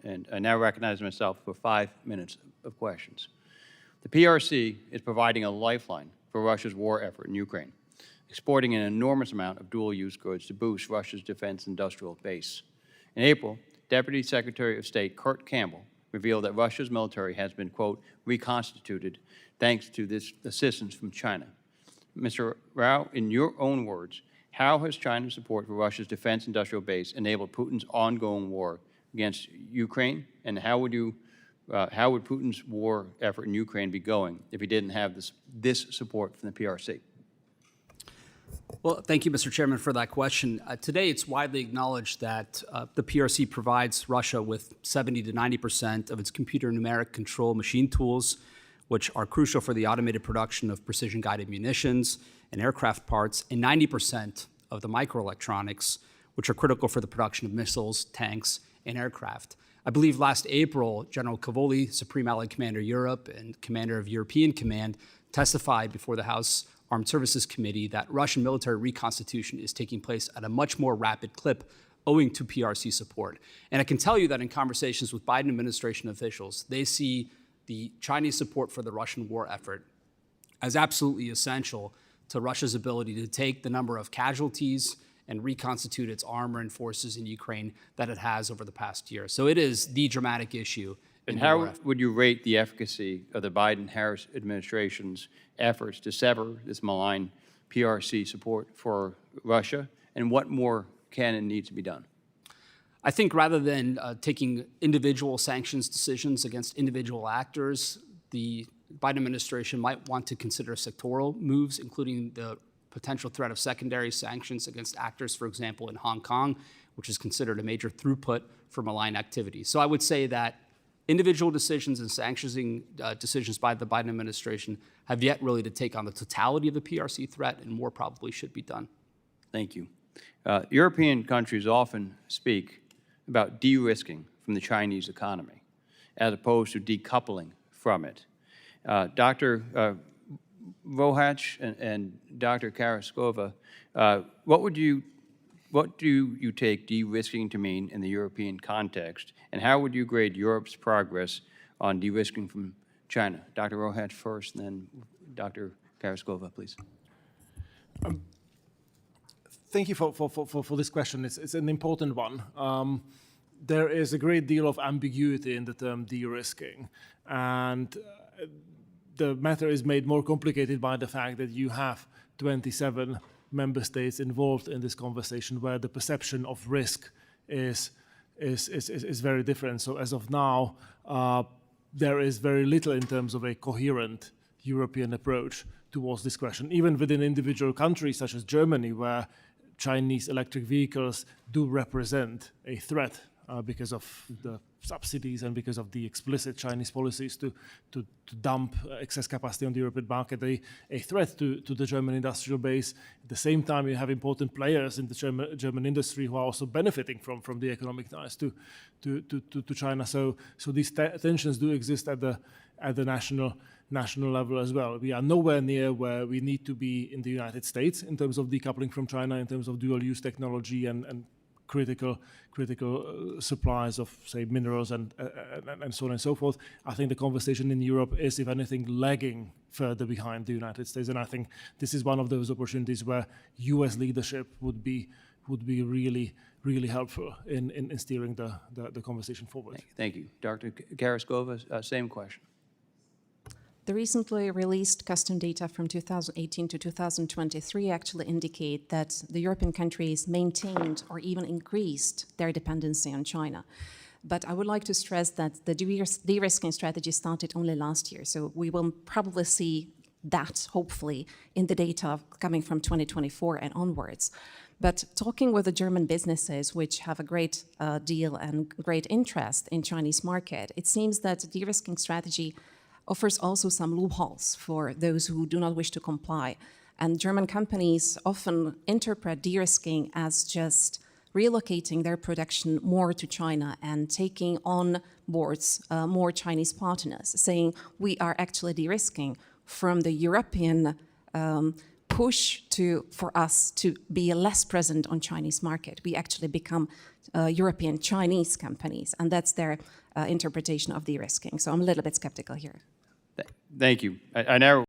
and I now recognize myself for 5 minutes of questions. The PRC is providing a lifeline for Russia's war effort in Ukraine, exporting an enormous amount of dual-use goods to boost Russia's defense industrial base. In April, Deputy Secretary of State Kurt Campbell revealed that Russia's military has been, quote, reconstituted thanks to this assistance from China. Mr. Rao, in your own words, how has China's support for Russia's defense industrial base enabled Putin's ongoing war against Ukraine, and how would Putin's war effort in Ukraine be going if he didn't have this support from the PRC? Well, thank you, Mr. Chairman, for that question. Today, it's widely acknowledged that the PRC provides Russia with 70 to 90% of its computer numeric control machine tools, which are crucial for the automated production of precision-guided munitions and aircraft parts, and 90% of the microelectronics, which are critical for the production of missiles, tanks, and aircraft. I believe last April, General Cavoli, Supreme Allied Commander Europe and Commander of European Command, testified before the House Armed Services Committee that Russian military reconstitution is taking place at a much more rapid clip owing to PRC support. And I can tell you that in conversations with Biden administration officials, they see the Chinese support for the Russian war effort as absolutely essential to Russia's ability to take the number of casualties and reconstitute its armor and forces in Ukraine that it has over the past year. So it is the dramatic issue. And how would you rate the efficacy of the Biden-Harris administration's efforts to sever this malign PRC support for Russia, and what more can and needs to be done? I think rather than taking individual sanctions decisions against individual actors, the Biden administration might want to consider sectoral moves, including the potential threat of secondary sanctions against actors, for example, in Hong Kong, which is considered a major throughput for malign activity. So I would say that individual decisions and sanctioning decisions by the Biden administration have yet really to take on the totality of the PRC threat, and more probably should be done. Thank you. European countries often speak about de-risking from the Chinese economy as opposed to decoupling from it. Dr. Rohach and Dr. Karaskova, what do you take de-risking to mean in the European context, and how would you grade Europe's progress on de-risking from China? Dr. Rohach first, and then Dr. Karaskova, please. Thank you for this question. It's an important one. There is a great deal of ambiguity in the term de-risking, and the matter is made more complicated by the fact that you have 27 member states involved in this conversation where the perception of risk is very different. So as of now, there is very little in terms of a coherent European approach towards this question, even within individual countries such as Germany, where Chinese electric vehicles do represent a threat because of the subsidies and because of the explicit Chinese policies to dump excess capacity on the European market, a threat to the German industrial base. At the same time, you have important players in the German industry who are also benefiting from the economic ties to China. So these tensions do exist at the national level as well. We are nowhere near where we need to be in the United States in terms of decoupling from China, in terms of dual-use technology and critical supplies of, say, minerals and so on and so forth. I think the conversation in Europe is, if anything, lagging further behind the United States, and I think this is one of those opportunities where U.S. leadership would be really helpful in steering the conversation forward. Thank you. Dr. Karaskova, same question. The recently released custom data from 2018 to 2023 actually indicate that the European countries maintained or even increased their dependency on China. But I would like to stress that the de-risking strategy started only last year, so we will probably see that, hopefully, in the data coming from 2024 and onwards. But talking with the German businesses, which have a great deal and great interest in Chinese market, it seems that the de-risking strategy offers also some loopholes for those who do not wish to comply. And German companies often interpret de-risking as just relocating their production more to China and taking on boards more Chinese partners, saying we are actually de-risking from the European push for us to be less present on Chinese market. We actually become European Chinese companies, and that's their interpretation of de-risking. So I'm a little bit skeptical here. Thank you. I now